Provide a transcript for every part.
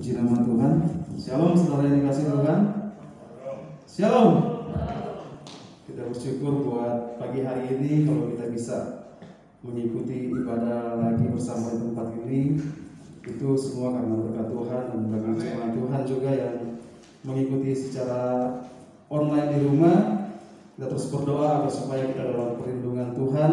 Puji nama Tuhan. Shalom saudara yang dikasih Tuhan. Shalom. Kita bersyukur buat pagi hari ini kalau kita bisa mengikuti ibadah lagi bersama di tempat ini. Itu semua karena berkat Tuhan dan bagi firman Tuhan juga yang mengikuti secara online di rumah. Kita terus berdoa agar supaya kita dalam perlindungan Tuhan,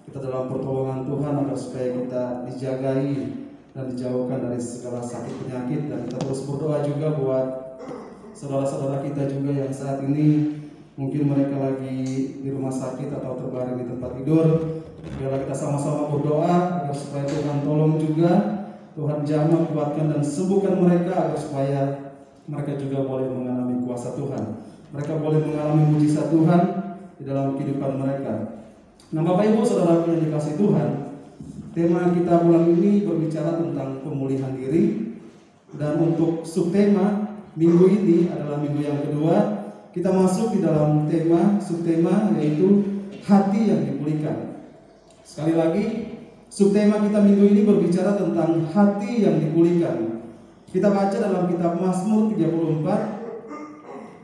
kita dalam pertolongan Tuhan, agar supaya kita dijagai dan dijauhkan dari segala sakit penyakit. Dan kita terus berdoa juga buat saudara-saudara kita juga yang saat ini mungkin mereka lagi di rumah sakit atau terbaring di tempat tidur. Biarlah kita sama-sama berdoa agar supaya Tuhan tolong juga, Tuhan jamah, kuatkan dan sembuhkan mereka agar supaya mereka juga boleh mengalami kuasa Tuhan. Mereka boleh mengalami mujizat Tuhan di dalam kehidupan mereka. Nah, Bapak Ibu Saudara yang dikasih Tuhan, tema kita bulan ini berbicara tentang pemulihan diri. Dan untuk subtema minggu ini adalah minggu yang kedua. Kita masuk di dalam subtema yaitu hati yang dipulihkan. Sekali lagi, subtema kita minggu ini berbicara tentang hati yang dipulihkan. Kita baca dalam kitab Mazmur 34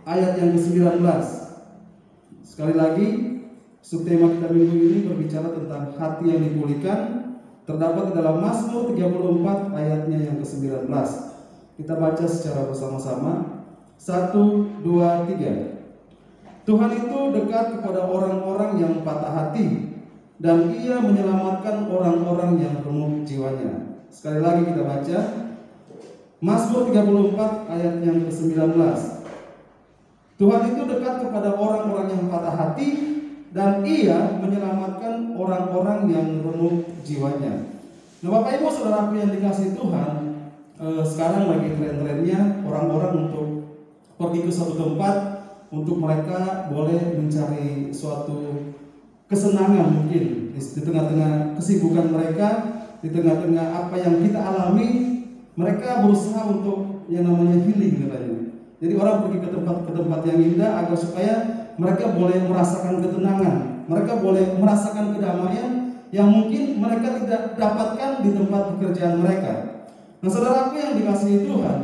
ayat yang ke-19. Sekali lagi, subtema kita minggu ini berbicara tentang hati yang dipulihkan. Terdapat di dalam Mazmur 34 ayatnya yang ke-19. Kita baca secara bersama-sama. 1, 2, 3. Tuhan itu dekat kepada orang-orang yang patah hati, dan Ia menyelamatkan orang-orang yang remuk jiwanya. Sekali lagi kita baca Mazmur 34 ayat yang ke-19. Tuhan itu dekat kepada orang-orang yang patah hati, dan Ia menyelamatkan orang-orang yang remuk jiwanya. Nah, Bapak Ibu Saudaraku yang dikasihi Tuhan, sekarang lagi tren-trennya orang-orang untuk pergi ke suatu tempat untuk mereka boleh mencari suatu kesenangan mungkin di tengah-tengah kesibukan mereka, di tengah-tengah apa yang kita alami, mereka berusaha untuk yang namanya healing katanya. Jadi orang pergi ke tempat yang indah agar supaya mereka boleh merasakan ketenangan, mereka boleh merasakan kedamaian yang mungkin mereka tidak dapatkan di tempat pekerjaan mereka. Nah, saudaraku yang dikasihi Tuhan,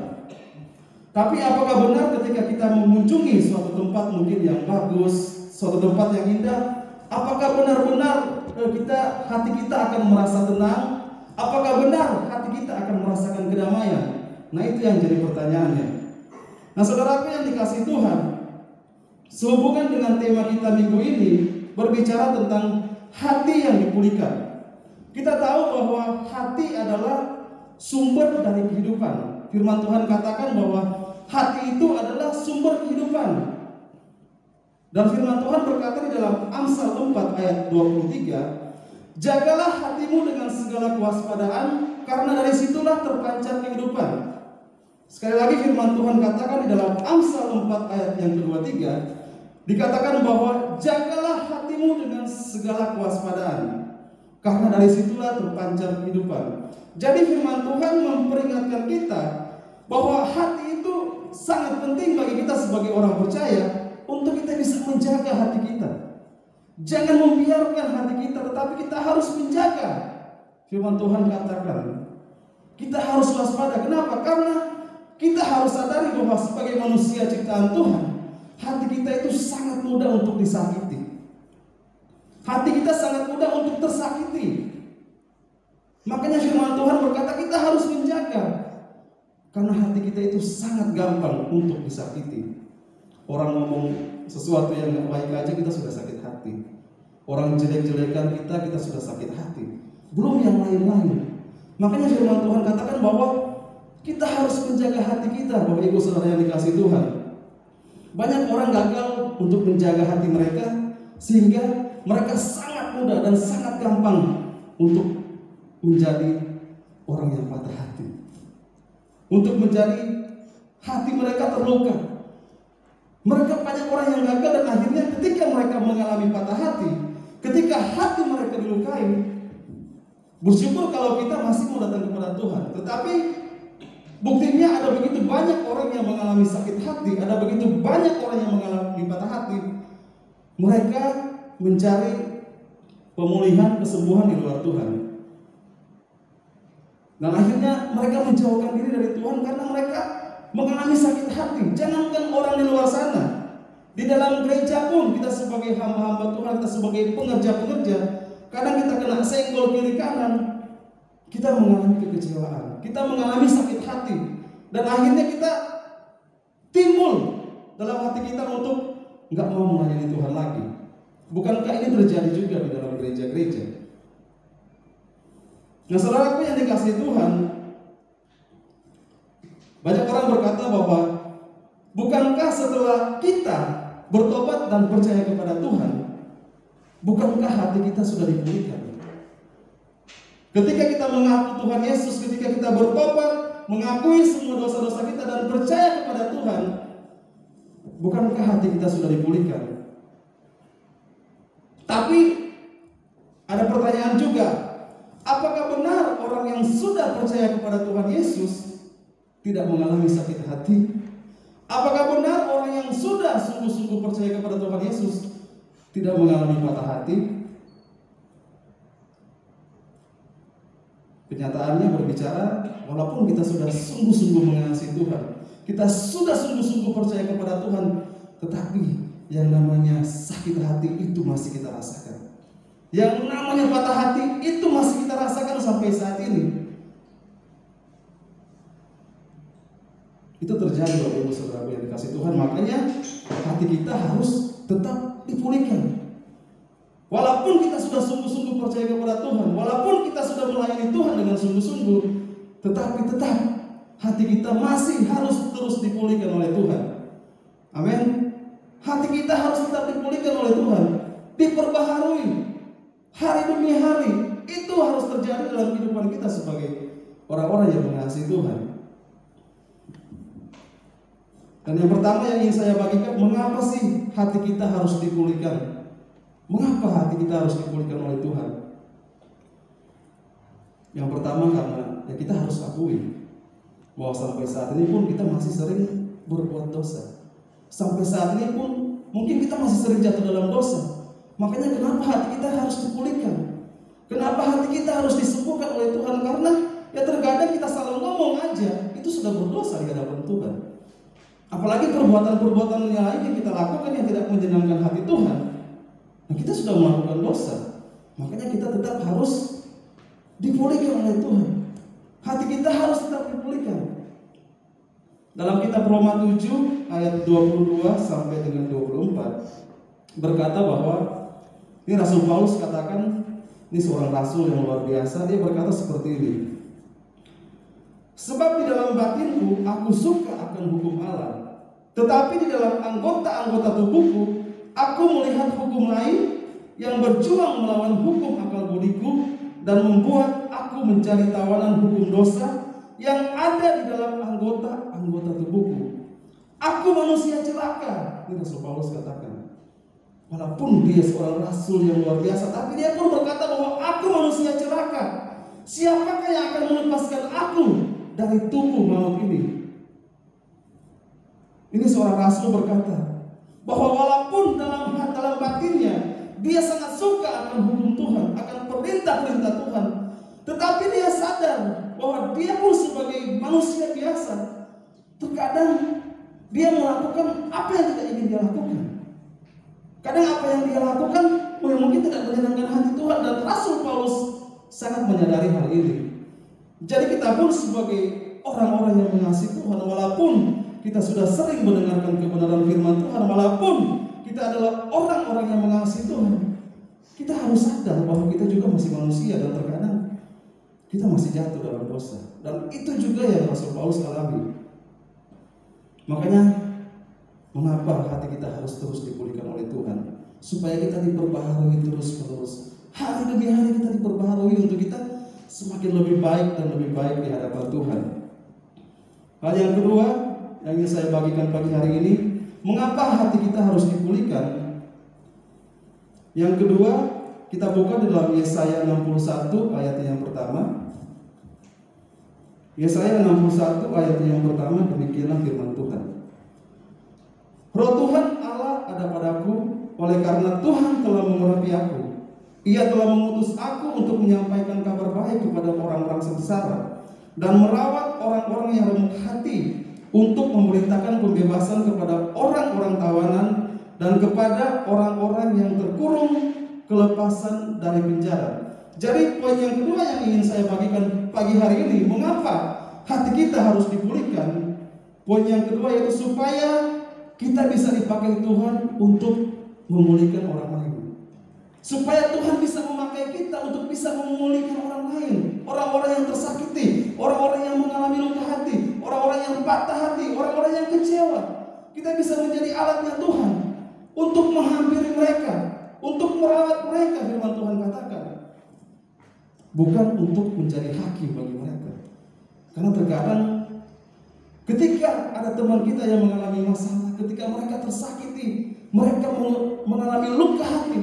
tapi apakah benar ketika kita mengunjungi suatu tempat mungkin yang bagus, suatu tempat yang indah, apakah benar-benar hati kita akan merasa tenang? Apakah benar hati kita akan merasakan kedamaian? Nah, itu yang jadi pertanyaannya. Nah, saudaraku yang dikasihi Tuhan, sehubungan dengan tema kita minggu ini berbicara tentang hati yang dipulihkan. Kita tahu bahwa hati adalah sumber dari kehidupan. Firman Tuhan katakan bahwa hati itu adalah sumber kehidupan. Dan firman Tuhan berkata di dalam Amsal 4 ayat 23, jagalah hatimu dengan segala kewaspadaan, karena dari situlah terpancar kehidupan. Sekali lagi firman Tuhan katakan di dalam Amsal 4 ayat yang ke-23, dikatakan bahwa jagalah hatimu dengan segala kewaspadaan, karena dari situlah terpancar kehidupan. Jadi firman Tuhan memperingatkan kita bahwa hati itu sangat penting bagi kita sebagai orang percaya untuk kita bisa menjaga hati kita. Jangan membiarkan hati kita, tetapi kita harus menjaga. Firman Tuhan katakan kita harus waspada. Kenapa? Karena kita harus sadari bahwa sebagai manusia ciptaan Tuhan, hati kita itu sangat mudah untuk disakiti. Hati kita sangat mudah untuk tersakiti. Makanya firman Tuhan berkata kita harus menjaga, karena hati kita itu sangat gampang untuk disakiti. Orang ngomong sesuatu yang gak baik aja kita sudah sakit hati. Orang jelek-jelekan kita sudah sakit hati. Belum yang lain-lain. Makanya firman Tuhan katakan bahwa kita harus menjaga hati kita. Bapak Ibu Saudara yang dikasihi Tuhan, banyak orang gagal untuk menjaga hati mereka, sehingga mereka sangat mudah dan sangat gampang untuk menjadi orang yang patah hati, untuk menjadi hati mereka terluka. Mereka banyak orang yang gagal, dan akhirnya ketika mereka mengalami patah hati, ketika hati mereka dilukai, bersyukur kalau kita masih mau datang kepada Tuhan. Tetapi buktinya ada begitu banyak orang yang mengalami sakit hati, ada begitu banyak orang yang mengalami patah hati. Mereka mencari pemulihan, kesembuhan di luar Tuhan. Dan akhirnya mereka menjauhkan diri dari Tuhan karena mereka mengalami sakit hati. Jangankan orang di luar sana, di dalam gereja pun kita sebagai hamba-hamba Tuhan, kita sebagai pengerja-pengerja, kadang kita kena senggol kiri kanan, kita mengalami kekecewaan, kita mengalami sakit hati, dan akhirnya kita timbul dalam hati kita untuk nggak mau melayani Tuhan lagi. Bukankah ini terjadi juga di dalam gereja-gereja? Nah, saudaraku yang dikasihi Tuhan, banyak orang berkata bahwa bukankah setelah kita bertobat dan percaya kepada Tuhan, bukankah hati kita sudah dipulihkan? Ketika kita mengaku Tuhan Yesus, ketika kita bertobat, mengakui semua dosa-dosa kita dan percaya kepada Tuhan, bukankah hati kita sudah dipulihkan? Tapi ada pertanyaan juga, apakah benar orang yang sudah percaya kepada Tuhan Yesus tidak mengalami sakit hati? Apakah benar orang yang sudah sungguh-sungguh percaya kepada Tuhan Yesus tidak mengalami patah hati? Kenyataannya berbicara, walaupun kita sudah sungguh-sungguh mengasihi Tuhan, kita sudah sungguh-sungguh percaya kepada Tuhan, tetapi yang namanya sakit hati itu masih kita rasakan. Yang namanya patah hati itu masih kita rasakan sampai saat ini. Itu terjadi Bapak Ibu Saudara yang dikasihi Tuhan. Makanya hati kita harus tetap dipulihkan. Walaupun kita sudah sungguh-sungguh percaya kepada Tuhan, walaupun kita sudah melayani Tuhan dengan sungguh-sungguh, tetapi tetap hati kita masih harus terus dipulihkan oleh Tuhan. Amin. Hati kita harus tetap dipulihkan oleh Tuhan, diperbaharui hari demi hari. Itu harus terjadi dalam kehidupan kita sebagai orang-orang yang mengasihi Tuhan. Dan yang pertama yang ingin saya bagikan, mengapa sih hati kita harus dipulihkan? Mengapa hati kita harus dipulihkan oleh Tuhan? Yang pertama karena ya kita harus akui bahwa sampai saat ini pun kita masih sering berbuat dosa. Sampai saat ini pun mungkin kita masih sering jatuh dalam dosa. Makanya kenapa hati kita harus dipulihkan? Kenapa hati kita harus disembuhkan oleh Tuhan? Karena ya terkadang kita salah ngomong aja, itu sudah berdosa di hadapan Tuhan. Apalagi perbuatan-perbuatan yang lain yang kita lakukan yang tidak menyenangkan hati Tuhan. Nah, kita sudah melakukan dosa. Makanya kita tetap harus dipulihkan oleh Tuhan. Hati kita harus tetap dipulihkan. Dalam kitab Roma 7 ayat 22 sampai dengan 24 berkata bahwa ini Rasul Paulus katakan, ini seorang rasul yang luar biasa, dia berkata seperti ini. Sebab di dalam batinku aku suka akan hukum Allah, tetapi di dalam anggota-anggota tubuhku aku melihat hukum lain yang berjuang melawan hukum akal budiku dan membuat aku mencari tawanan hukum dosa yang ada di dalam anggota tubuhku. Aku manusia celaka, ini Rasul Paulus katakan. Walaupun dia seorang rasul yang luar biasa, tapi dia pun berkata bahwa aku manusia celaka. Siapakah yang akan melepaskan aku dari tubuh maut ini? Ini seorang rasul berkata bahwa walaupun dalam batinnya dia sangat suka akan hukum Tuhan, akan perintah-perintah Tuhan, tetapi dia sadar bahwa dia pun sebagai manusia biasa, terkadang dia melakukan apa yang tidak ingin dia lakukan. Kadang apa yang dia lakukan mungkin tidak menyenangkan hati Tuhan, dan Rasul Paulus sangat menyadari hal ini. Jadi kita pun sebagai orang-orang yang mengasihi Tuhan, walaupun kita sudah sering mendengarkan kebenaran firman Tuhan, walaupun kita adalah orang-orang yang mengasihi Tuhan, kita harus sadar bahwa kita juga masih manusia dan terkadang kita masih jatuh dalam dosa. Dan itu juga yang Rasul Paulus alami. Makanya mengapa hati kita harus terus dipulihkan oleh Tuhan? Supaya kita diperbaharui terus-menerus. Hari demi hari kita diperbaharui untuk kita semakin lebih baik dan lebih baik di hadapan Tuhan. Hal yang kedua yang ingin saya bagikan pagi hari ini, mengapa hati kita harus dipulihkan? Yang kedua, kita buka di dalam Yesaya 61 ayat yang pertama. Yesaya 61 ayat yang pertama, demikianlah firman Tuhan. Roh Tuhan Allah ada padaku, oleh karena Tuhan telah mengurapi aku. Ia telah mengutus aku untuk menyampaikan kabar baik kepada orang-orang sengsara dan merawat orang-orang yang remuk hati, untuk memerintahkan pembebasan kepada orang-orang tawanan dan kepada orang-orang yang terkurung kelepasan dari penjara. Jadi poin yang kedua yang ingin saya bagikan pagi hari ini, mengapa hati kita harus dipulihkan? Poin yang kedua yaitu supaya kita bisa dipakai Tuhan untuk memulihkan orang lain. Supaya Tuhan bisa memakai kita untuk bisa memulihkan orang lain, orang-orang yang tersakiti, orang-orang yang mengalami luka hati, orang-orang yang patah hati, orang-orang yang kecewa. Kita bisa menjadi alatnya Tuhan untuk menghampiri mereka, untuk merawat mereka, firman Tuhan katakan. Bukan untuk menjadi hakim bagi mereka. Karena terkadang ketika ada teman kita yang mengalami masalah, ketika mereka tersakiti, mereka mengalami luka hati,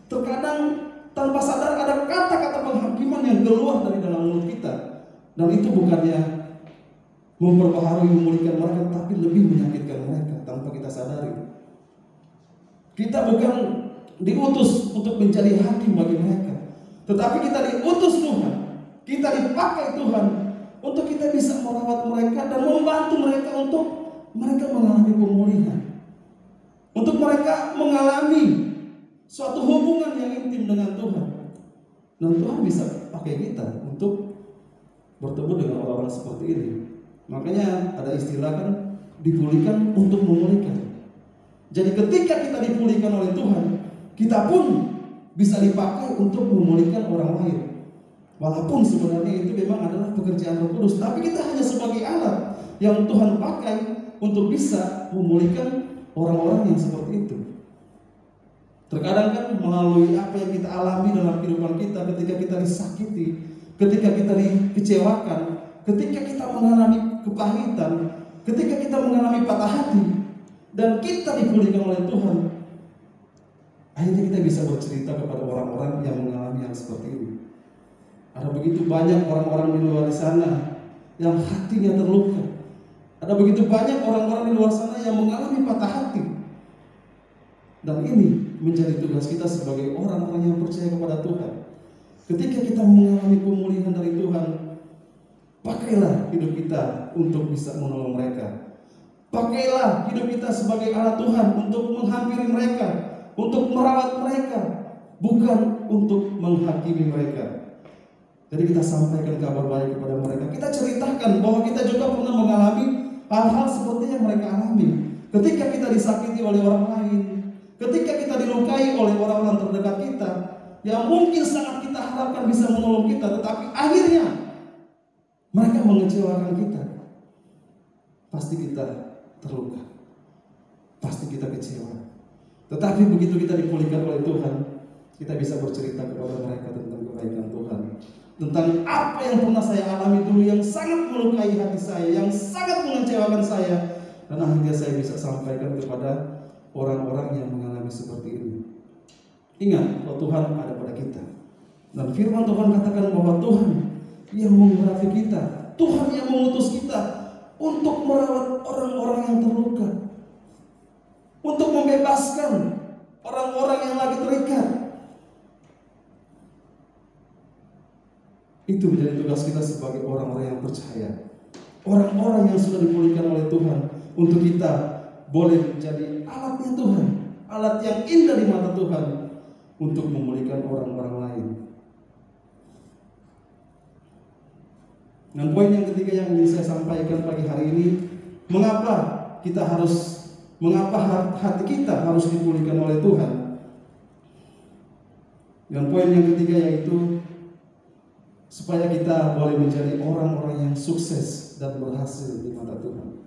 terkadang tanpa sadar ada kata-kata penghakiman yang keluar dari dalam mulut kita. Dan itu bukannya memperbaharui, memulihkan mereka, tapi lebih menyakitkan mereka tanpa kita sadari. Kita bukan diutus untuk menjadi hakim bagi mereka, tetapi kita diutus Tuhan, kita dipakai Tuhan untuk kita bisa merawat mereka dan membantu mereka untuk mereka mengalami pemulihan, untuk mereka mengalami suatu hubungan yang intim dengan Tuhan. Dan Tuhan bisa pakai kita untuk bertemu dengan orang-orang seperti ini. Makanya ada istilah kan, dipulihkan untuk memulihkan. Jadi ketika kita dipulihkan oleh Tuhan, kita pun bisa dipakai untuk memulihkan orang lain. Walaupun sebenarnya itu memang adalah pekerjaan Roh Kudus, tapi kita hanya sebagai alat yang Tuhan pakai untuk bisa memulihkan orang-orang yang seperti itu. Terkadang kan melalui apa yang kita alami dalam kehidupan kita, ketika kita disakiti, ketika kita dikecewakan, ketika kita mengalami kepahitan, ketika kita mengalami patah hati, dan kita dipulihkan oleh Tuhan, akhirnya kita bisa bercerita kepada orang-orang yang mengalami yang seperti ini. Ada begitu banyak orang-orang di luar sana yang hatinya terluka. Ada begitu banyak orang-orang di luar sana yang mengalami patah hati. Dan ini menjadi tugas kita sebagai orang-orang yang percaya kepada Tuhan. Ketika kita mengalami pemulihan dari Tuhan, pakailah hidup kita untuk bisa menolong mereka. Pakailah hidup kita sebagai alat Tuhan untuk menghampiri mereka, untuk merawat mereka, bukan untuk menghakimi mereka. Jadi kita sampaikan kabar baik kepada mereka. Kita ceritakan bahwa kita juga pernah mengalami hal-hal seperti yang mereka alami. Ketika kita disakiti oleh orang lain, ketika kita dilukai oleh orang-orang terdekat kita, yang mungkin sangat kita harapkan bisa menolong kita, tetapi akhirnya mereka mengecewakan kita. Pasti kita terluka, pasti kita kecewa. Tetapi begitu kita dipulihkan oleh Tuhan, kita bisa bercerita kepada mereka tentang kebaikan Tuhan, tentang apa yang pernah saya alami dulu yang sangat melukai hati saya, yang sangat mengecewakan saya, dan akhirnya saya bisa sampaikan kepada orang-orang yang mengalami seperti ini. Ingat bahwa Tuhan ada pada kita, dan firman Tuhan katakan bahwa Tuhan yang mengurapi kita, Tuhan yang mengutus kita untuk merawat orang-orang yang terluka, untuk membebaskan orang-orang yang lagi terikat. Itu menjadi tugas kita sebagai orang-orang yang percaya, orang-orang yang sudah dipulihkan oleh Tuhan, untuk kita boleh menjadi alatnya Tuhan, alat yang indah di mata Tuhan untuk memulihkan orang-orang lain. Dan poin yang ketiga yang ingin saya sampaikan pagi hari ini, mengapa hati kita harus dipulihkan oleh Tuhan. Dan poin yang ketiga yaitu supaya kita boleh menjadi orang-orang yang sukses dan berhasil di mata Tuhan.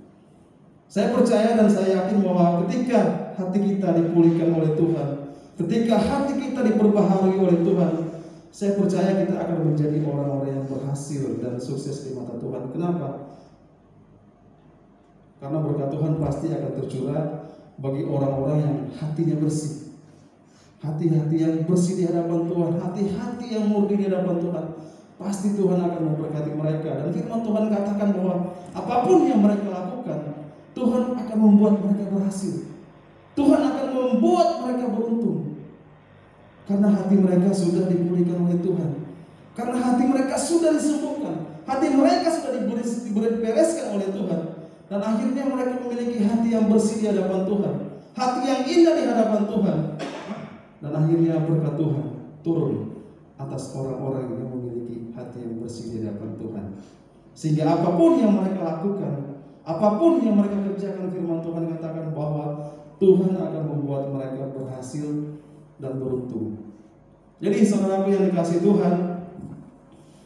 Saya percaya dan saya yakin bahwa ketika hati kita dipulihkan oleh Tuhan, ketika hati kita diperbaharui oleh Tuhan, saya percaya kita akan menjadi orang-orang yang berhasil dan sukses di mata Tuhan. Kenapa? Karena berkat Tuhan pasti akan tercurah bagi orang-orang yang hatinya bersih, hati-hati yang bersih di hadapan Tuhan, hati-hati yang murni di hadapan Tuhan. Pasti Tuhan akan memberkati mereka. Dan firman Tuhan katakan bahwa apapun yang mereka lakukan, Tuhan akan membuat mereka berhasil. Tuhan akan membuat mereka beruntung. Karena hati mereka sudah dipulihkan oleh Tuhan. Karena hati mereka sudah disembuhkan. Hati mereka sudah dibereskan oleh Tuhan. Dan akhirnya mereka memiliki hati yang bersih di hadapan Tuhan, hati yang indah di hadapan Tuhan. Dan akhirnya berkat Tuhan turun atas orang-orang yang memiliki hati yang bersih di hadapan Tuhan. Sehingga apapun yang mereka lakukan, apapun yang mereka kerjakan, firman Tuhan katakan bahwa Tuhan akan membuat mereka berhasil dan beruntung. Jadi saudaraku yang dikasihi Tuhan,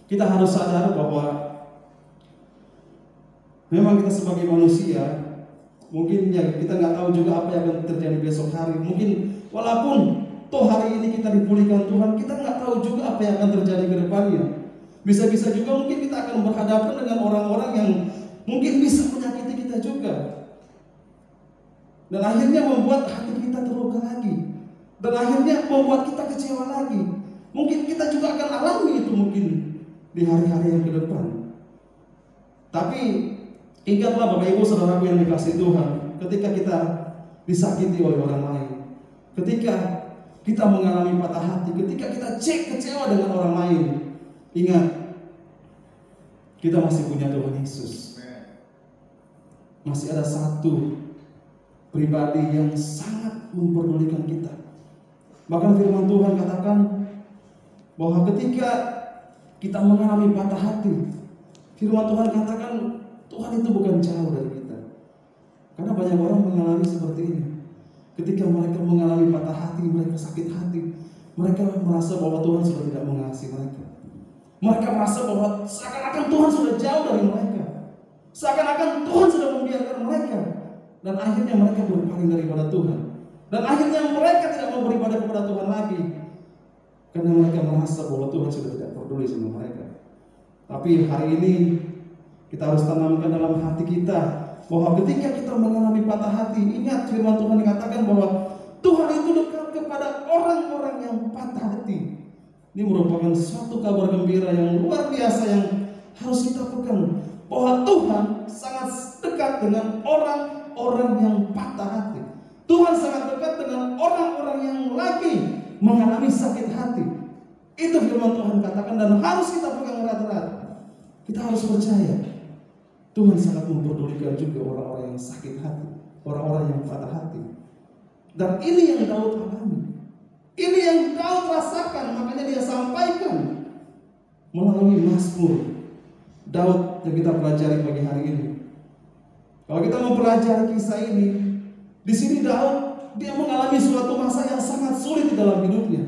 kita harus sadar bahwa memang kita sebagai manusia, mungkin ya kita nggak tahu juga apa yang akan terjadi besok hari. Mungkin walaupun toh hari ini kita dipulihkan Tuhan, kita nggak tahu juga apa yang akan terjadi ke depannya. Bisa-bisa juga mungkin kita akan berhadapan dengan orang-orang yang mungkin bisa menyakiti kita juga. Dan akhirnya membuat hati kita terluka lagi. Dan akhirnya membuat kita kecewa lagi. Mungkin kita juga akan alami itu mungkin di hari-hari yang ke depan. Tapi ingatlah Bapak Ibu Saudaraku yang dikasihi Tuhan, ketika kita disakiti oleh orang lain, ketika kita mengalami patah hati, ketika kita kecewa dengan orang lain, ingat, kita masih punya Tuhan Yesus. Masih ada satu pribadi yang sangat memperdulikan kita. Bahkan firman Tuhan katakan bahwa ketika kita mengalami patah hati, firman Tuhan katakan Tuhan itu bukan jauh dari kita. Karena banyak orang mengalami seperti ini. Ketika mereka mengalami patah hati, mereka sakit hati, mereka merasa bahwa Tuhan sudah tidak mengasihi mereka. Mereka merasa bahwa seakan-akan Tuhan sudah jauh dari mereka, seakan-akan Tuhan sudah membiarkan mereka. Dan akhirnya mereka berpaling daripada Tuhan. Dan akhirnya mereka tidak mau beribadah kepada Tuhan lagi, karena mereka merasa bahwa Tuhan sudah tidak peduli sama mereka. Tapi hari ini kita harus tanamkan dalam hati kita bahwa ketika kita mengalami patah hati, ingat firman Tuhan dikatakan bahwa Tuhan itu dekat kepada orang-orang yang patah hati. Ini merupakan suatu kabar gembira yang luar biasa yang harus kita pegang, bahwa Tuhan sangat dekat dengan orang-orang yang patah hati. Tuhan sangat dekat dengan orang-orang yang lagi mengalami sakit hati. Itu firman Tuhan katakan dan harus kita pegang erat-erat. Kita harus percaya Tuhan sangat memperdulikan juga orang-orang yang sakit hati, orang-orang yang patah hati. Dan ini yang Daud alami, ini yang Daud rasakan, makanya dia sampaikan melalui Mazmur Daud yang kita pelajari pagi hari ini. Kalau kita mau pelajari kisah ini, di sini Daud dia mengalami suatu masa yang sangat sulit di dalam hidupnya.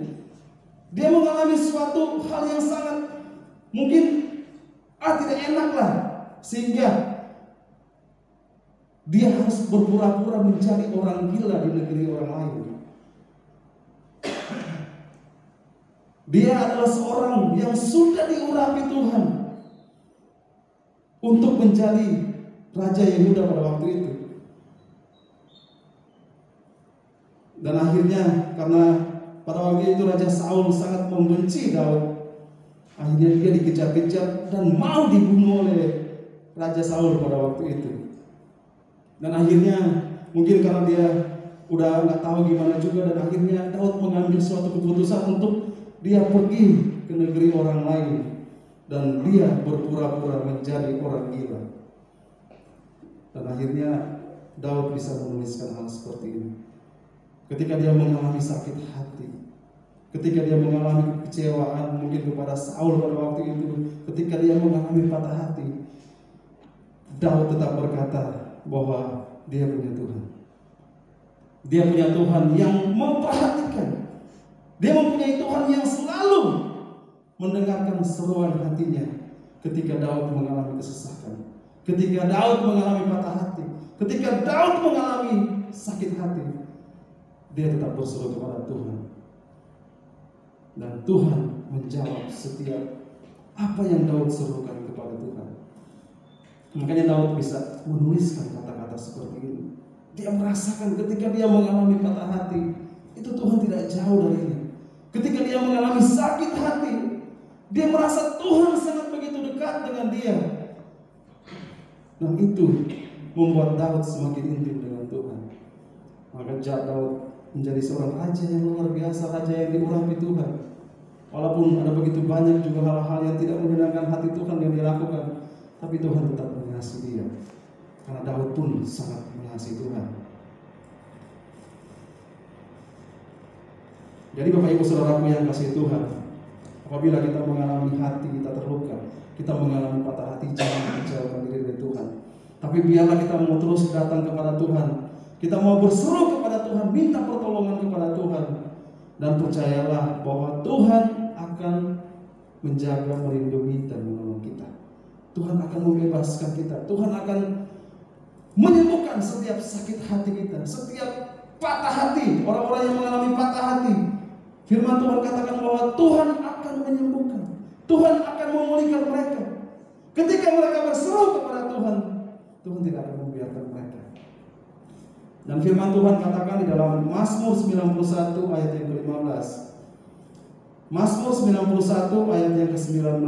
Dia mengalami suatu hal yang sangat mungkin tidak enak lah, sehingga dia harus berpura-pura menjadi orang gila di negeri orang lain. Dia adalah seorang yang sudah diurapi Tuhan untuk menjadi Raja Yehuda pada waktu itu. Dan akhirnya karena pada waktu itu Raja Saul sangat membenci Daud, akhirnya dia dikejar-kejar dan mau dibunuh oleh Raja Saul pada waktu itu. Dan akhirnya mungkin karena dia udah nggak tahu gimana juga, dan akhirnya Daud mengambil suatu keputusan untuk dia pergi ke negeri orang lain dan dia berpura-pura menjadi orang gila. Dan akhirnya Daud bisa menuliskan hal seperti ini. Ketika dia mengalami sakit hati, ketika dia mengalami kekecewaan mungkin kepada Saul pada waktu itu, ketika dia mengalami patah hati, Daud tetap berkata bahwa dia punya Tuhan. Dia punya Tuhan yang memperhatikan. Dia mempunyai Tuhan yang selalu mendengarkan seruan hatinya ketika Daud mengalami kesesakan, ketika Daud mengalami patah hati, ketika Daud mengalami sakit hati. Dia tetap berseru kepada Tuhan. Dan Tuhan menjawab setiap apa yang Daud serukan kepada Tuhan. Makanya Daud bisa menuliskan kata-kata seperti ini. Dia merasakan ketika dia mengalami patah hati, itu Tuhan tidak jauh darinya. Ketika dia mengalami sakit hati, dia merasa Tuhan sangat begitu dekat dengan dia. Dan itu membuat Daud semakin intim dengan Tuhan. Maka Daud menjadi seorang raja yang luar biasa, raja yang diurapi Tuhan. Walaupun ada begitu banyak juga hal-hal yang tidak menyenangkan hati Tuhan yang dilakukan, tapi Tuhan tetap mengasihi dia. Karena Daud pun sangat mengasihi Tuhan. Jadi Bapak Ibu Saudaraku yang kasih Tuhan, apabila kita mengalami hati kita terluka, kita mengalami patah hati, jangan menjauhkan diri dari Tuhan. Tapi biarlah kita mau terus datang kepada Tuhan. Kita mau berseru kepada Tuhan, minta pertolongan kepada Tuhan. Dan percayalah bahwa Tuhan akan menjaga, melindungi, dan menolong kita. Tuhan akan membebaskan kita. Tuhan akan menyembuhkan setiap sakit hati kita, setiap patah hati, orang-orang yang mengalami patah hati. Firman Tuhan katakan bahwa Tuhan akan menyembuhkan, Tuhan akan memulihkan mereka. Ketika mereka berseru kepada Tuhan, Tuhan tidak akan membiarkan mereka. Dan firman Tuhan katakan di dalam Mazmur 91 ayat yang ke-15. Mazmur 91 ayat yang ke-19.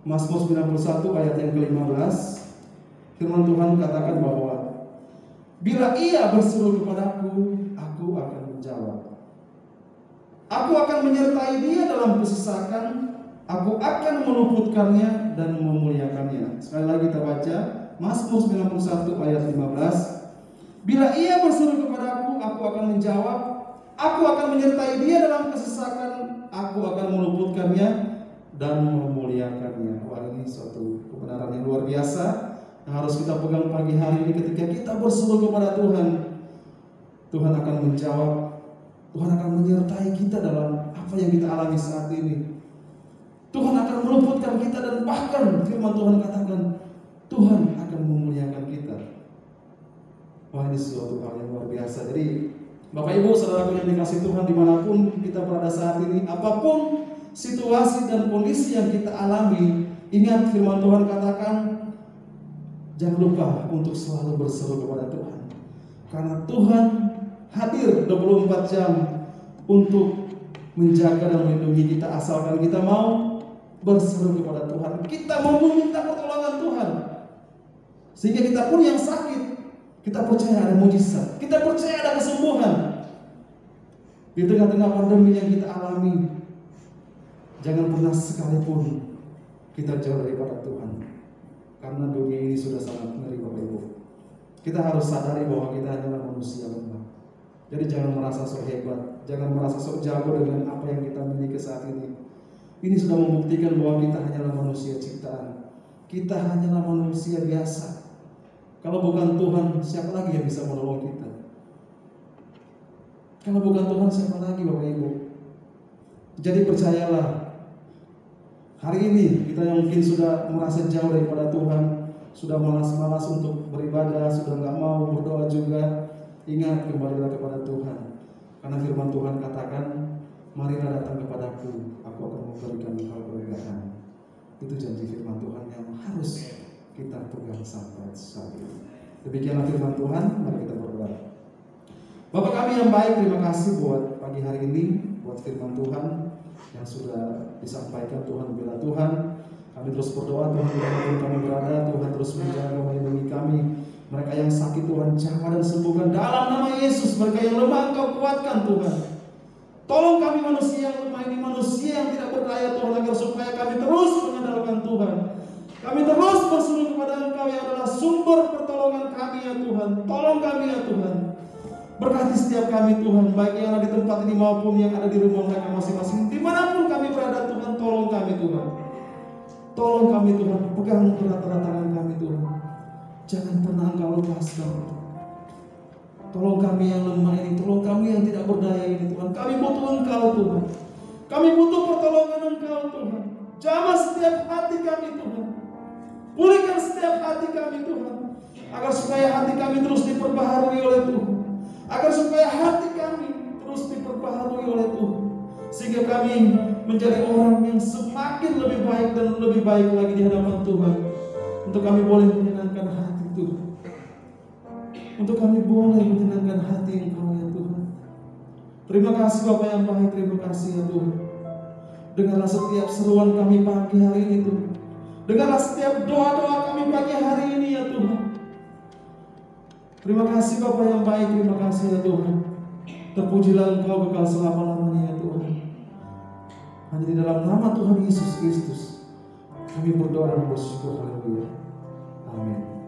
Mazmur 91 ayat yang ke-15. Firman Tuhan katakan bahwa bila ia berseru kepadaku, aku akan menjawab. Aku akan menyertai dia dalam kesesakan, aku akan meluputkannya dan memuliakannya. Sekali lagi kita baca Mazmur 91 ayat 15. Bila ia berseru kepadaku, aku akan menjawab. Aku akan menyertai dia dalam kesesakan, aku akan meluputkannya dan memuliakannya. Wah, ini suatu kebenaran yang luar biasa yang harus kita pegang pagi hari ini. Ketika kita berseru kepada Tuhan, Tuhan akan menjawab. Tuhan akan menyertai kita dalam apa yang kita alami saat ini. Tuhan akan meluputkan kita, dan bahkan firman Tuhan katakan Tuhan akan memuliakan kita. Wah, ini suatu hal yang luar biasa. Jadi Bapak Ibu Saudara yang dikasih Tuhan, dimanapun kita berada saat ini, apapun situasi dan kondisi yang kita alami, ingat firman Tuhan katakan, jangan lupa untuk selalu berseru kepada Tuhan. Karena Tuhan hadir 24 jam untuk menjaga dan melindungi kita, asalkan kita mau berseru kepada Tuhan. Kita mau meminta pertolongan Tuhan. Sehingga kita pun yang sakit, kita percaya ada mujizat, kita percaya ada kesembuhan. Di tengah-tengah pandemi yang kita alami, jangan pernah sekalipun kita jauh daripada Tuhan. Karena dunia ini sudah sangat ngeri Bapak Ibu. Kita harus sadari bahwa kita adalah manusia lemah. Jadi jangan merasa sok hebat, jangan merasa sok jago dengan apa yang kita miliki saat ini. Ini sudah membuktikan bahwa kita hanyalah manusia ciptaan. Kita hanyalah manusia biasa. Kalau bukan Tuhan, siapa lagi yang bisa menolong kita? Kalau bukan Tuhan, siapa lagi Bapak Ibu? Jadi percayalah, hari ini kita yang mungkin sudah merasa jauh daripada Tuhan, sudah malas-malas untuk beribadah, sudah nggak mau berdoa juga, ingat, kembalilah kepada Tuhan. Karena firman Tuhan katakan, marilah datang kepadaku, aku akan memberikan engkau keregaan. Itu janji firman Tuhan yang harus kita pegang sampai saat ini. Demikianlah firman Tuhan, mari kita berdoa. Bapak kami yang baik, terima kasih buat pagi hari ini, buat firman Tuhan yang sudah disampaikan. Tuhan bela Tuhan, kami terus berdoa Tuhan, dimanapun kami berada, Tuhan terus menjaga melindungi kami. Mereka yang sakit Tuhan jamah dan sembuhkan dalam nama Yesus. Mereka yang lemah Engkau kuatkan Tuhan. Tolong kami manusia yang lemah ini, manusia yang tidak berdaya Tuhan, agar supaya kami terus mengandalkan Tuhan. Kami terus berseru kepada Engkau yang adalah sumber pertolongan kami ya Tuhan. Tolong kami ya Tuhan. Berkati setiap kami Tuhan, baik yang ada di tempat ini maupun yang ada di rumah mereka masing-masing. Dimanapun kami berada Tuhan, tolong kami Tuhan. Tolong kami Tuhan, pegang erat-erat tangan kami Tuhan. Jangan pernah Engkau lepaskan. Tolong kami yang lemah ini, tolong kami yang tidak berdaya ini Tuhan. Kami butuh Engkau Tuhan. Kami butuh pertolongan Engkau Tuhan. Jamah setiap hati kami Tuhan. Pulihkan setiap hati kami Tuhan. Agar supaya hati kami terus diperbaharui oleh Tuhan. Agar supaya hati kami terus diperbaharui oleh Tuhan. Sehingga kami menjadi orang yang semakin lebih baik dan lebih baik lagi di hadapan Tuhan. Untuk kami boleh menyenangkan hati Tuhan. Untuk kami boleh menyenangkan hati Engkau ya Tuhan. Terima kasih Bapa yang baik, terima kasih ya Tuhan. Dengarlah setiap seruan kami pagi hari ini Tuhan. Dengarlah setiap doa-doa kami pagi hari ini ya Tuhan. Terima kasih Bapa yang baik, terima kasih ya Tuhan. Terpujilah Engkau kekal selama-lamanya ya Tuhan. Hanya di dalam nama Tuhan Yesus Kristus kami berdoa dan bersyukur. Haleluya. Amin.